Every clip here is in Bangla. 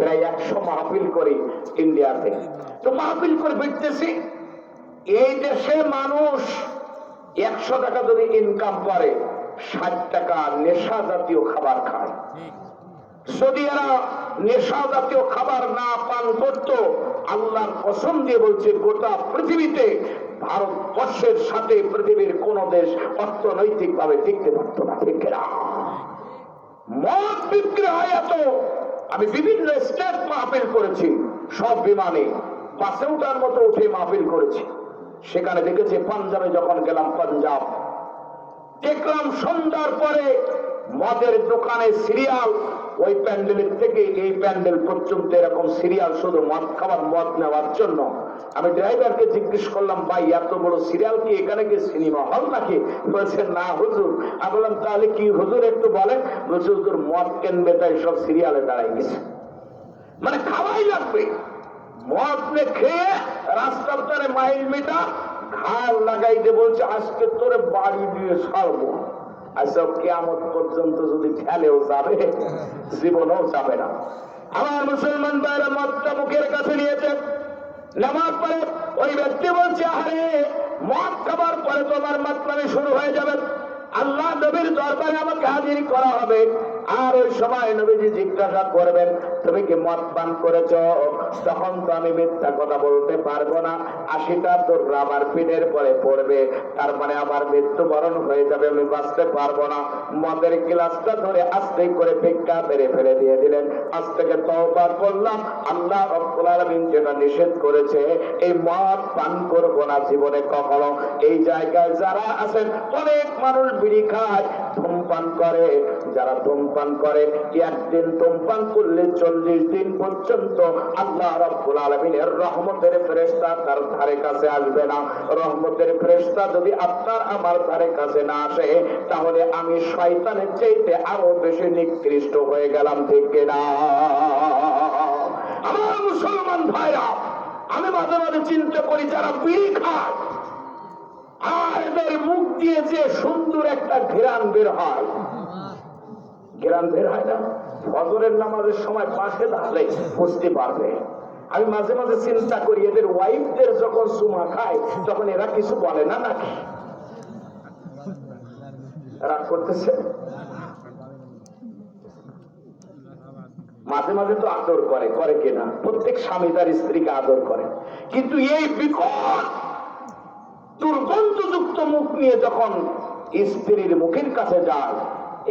প্রায় 100 মাহফিল করি ইন্ডিয়াতে। তো মাহফিল করে ফিরতেছি, এই দেশে মানুষ 100 টাকা যদি ইনকাম করে 60 টাকা নেশা জাতীয় খাবার খায়। যদি এরা নেশা জাতীয় খাবার না পান করত, আল্লাহর কসম দিয়ে বলছে গোটা পৃথিবীতে ভারতবর্ষের সাথে পৃথিবীর কোন দেশ অর্থনৈতিক ভাবে টিকতে পারত না। ঠিক না? মদ বিক্রি হয় এত। আমি বিভিন্ন স্টেট মাহফিল করেছি, সব বিমানে বাসে উঠার মতো উঠে মাহফিল করেছি। সেখানে দেখেছি পাঞ্জাবে যখন গেলাম, পাঞ্জাব দেখলাম সন্ধ্যার পরে মদের দোকানে সিরিয়াল, ওই প্যান্ডেলের থেকে এই প্যান্ডেল পর্যন্ত এরকম সিরিয়াল, শুধু মদ খাবার, মদ নেওয়ার জন্য। আমি ড্রাইভারকে জিজ্ঞেস করলাম, ভাই এত বড় সিরিয়াল কি এখানে কি সিনেমা হল নাকি? বলছে না হুজুর। আমি বললাম তাহলে কি হুজুর একটু বলেন? বলছে হুজুর মদ কেনবে তাই সব সিরিয়ালে দাঁড়াই গেছে। মানে খাওয়াই লাগবে। মদ খেয়ে রাস্তার ধারে মাইল মিটার ঘাড় লাগাইতে বলছে আজকে তোরে বাড়ি দিয়ে ছাড়বো। আচ্ছা কিয়ামত পর্যন্ত যদি ঠেলেও যাবে, জীবনেও যাবে না। আমার মুসলমান ভাইরা মদটা মুখের কাছে নিয়েছে, নামাজ পড়ে ওই ব্যক্তি বলছে আরে মদ খাবার পরে তোমার মাতলামি শুরু হয়ে যাবে, আল্লাহ নবীর দরবারে আমাকে হাজির করা হবে। আর ওই সময় নবীজি জিজ্ঞাসা করবেন তুমি কি মদ পান করেছ? তখন তো আমি মিথ্যা কথা বলতে পারবো না। 80টা দৌড় আমার পিঠের পরে পড়বে, তার মানে আমার মৃত্যুবরণ হয়ে যাবে, আমি বাঁচতে পারবো না। মদের গ্লাসটা ধরে আস্তে করে ভিক্ষা মেরে ফেলে দিয়ে দিলেন। আজ থেকে তওবা করলাম, আল্লাহ রাব্বুল আলামিন যেটা নিষেধ করেছে এই মদ পান করবো না জীবনে কখনো। এই জায়গায় যারা আছেন, অনেক মানুষ বিড়ি খায়, ধূমপান করে। যারা ধূমপান করে একদিন ধূমপান করলে 40 দিন পর্যন্ত আল্লাহ রাব্বুল আলামিনের রহমতের ফেরেশতা তার ধারে কাছে আসবে না। রহমতের ফেরেশতা যদি আপনার আমার ধারে কাছে না আসে, তাহলে আমি শয়তানের চাইতে আরো বেশি নিকৃষ্ট হয়ে গেলাম। ঠিক কিনা? আমার মুসলমান ভাইরা, আমি মাঝে মাঝে চিন্তা করি যারা বিড়ি খায় আর এদের মুখ দিয়ে যে সুন্দর একটা ঘ্রাণ বের হয়, ঘ্রাণ বের হয় না? ফজরের নামাজের সময় পাশে দাঁড়ালে বুঝতে পারবে। আমি মাঝে মাঝে চিন্তা করি এদের ওয়াইফদের যখন চুমা খায় তখন এরা কিছু বলে না নাকি? রাগ করতেছে? মাঝে মাঝে তো আদর করে, করে কিনা? প্রত্যেক স্বামী তার স্ত্রীকে আদর করে। কিন্তু এই বিকট দুর্গন্ধযুক্ত মুখ নিয়ে যখন স্ত্রীর মুখের কাছে যায়,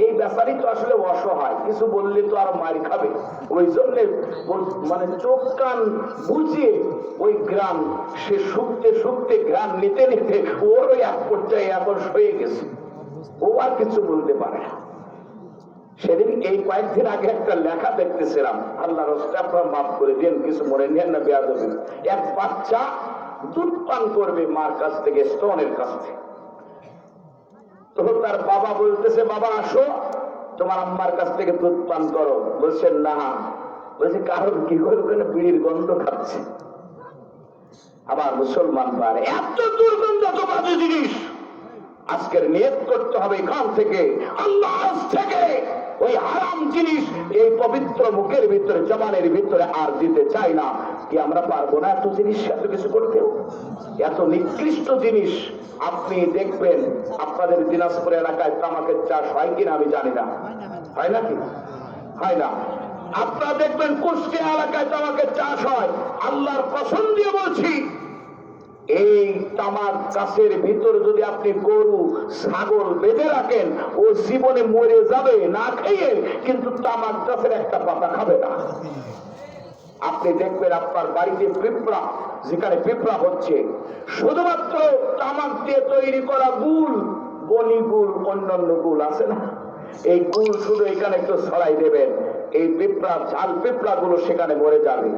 এই ব্যাপারই তো আসলে অসহায়, কিছু বললে তো আর মার খাবে। ওই জন্য মানে চোখ কান বুঝিয়ে ওই গ্রাম সে শুকতে শুকতে গ্রাম নিতে নিতে ওর ওই এক পর্যায়ে এখন সয়ে গেছে, ও আর কিছু বলতে পারে না। সেদিন এই কয়েকদিন আগে একটা লেখা দেখতেছিলাম, আল্লাহ রাস্তে আপনারা মাফ করে দিন, কিছু মনে নেন না বেয়াদবি। এক বাচ্চা দুধ পান করবে মার কাছ থেকে, স্তনের কাছ থেকে। তো তার বাবা বলতেছে বাবা আসো তোমার আম্মার কাছ থেকে দুধ পান করো। বলছে না। বলছে কারণ কি করবে? বিড়ির গন্ধ খাচ্ছে। আমার মুসলমান ভাই, এত দুর্গন্ধ তো বাজে জিনিস। আজকের নিয়ত করতে হবে এখান থেকে, আল্লাহ থেকে ওই হারাম জিনিস এই পবিত্র মুখের ভিতরে, জবানের ভিতরে আর দিতে চাই না। কি আমরা পারবো না এত জিনিস, এত কিছু করতেও? এত নিকৃষ্ট জিনিস। আপনি দেখবেন আপনাদের দিনাজপুর এলাকায় তামাকের চাষ হয় কিনা আমি জানি না, হয় নাকি? হয় না। আপনারা দেখবেন কুষ্টিয়া এলাকায় তামাকের চাষ হয়। আল্লাহর কসম দিয়ে বলছি, এই তামাক গাছের ভিতর যদি আপনি গরু ছাগল বেঁধে রাখেন, ও জীবনে মরে যাবে না খেয়ে, কিন্তু তামাক গাছের একটা পাতা খাবে না। আপনি দেখবেন আপনার বাড়িতে পিঁপড়া, যেখানে পিঁপড়া হচ্ছে, শুধুমাত্র তামাক দিয়ে তৈরি করা গুল, বনি গুল, অন্যান্য গুল আছে না, এই গুল শুধু এখানে একটু ছড়াই দেবেন, এই পিঁপড়া, ঝাল পিঁপড়া গুলো সেখানে মরে যাবে।